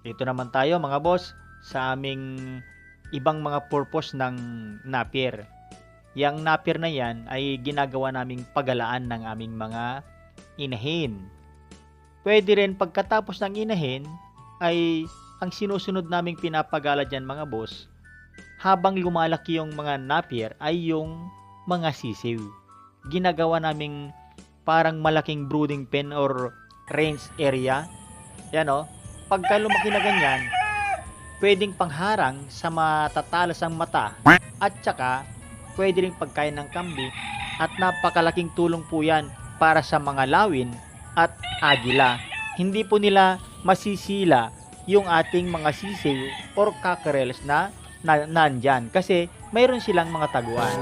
Dito naman tayo mga boss sa aming ibang mga purpose ng napier. Yang napier na yan ay ginagawa naming pagalaan ng aming mga inahin. Pwede rin pagkatapos ng inahin ay ang sinusunod naming pinapagala dyan mga boss, habang lumalaki yung mga napier ay yung mga sisiw. Ginagawa naming parang malaking brooding pen or range area. Yan o. Pagka lumaki na ganyan, pwedeng pangharang sa matatalas ang mata at saka pwede ring pagkain ng kambing at napakalaking tulong po yan para sa mga lawin at agila. Hindi po nila masisila yung ating mga sisiw or cockerels na nandyan kasi mayroon silang mga taguan.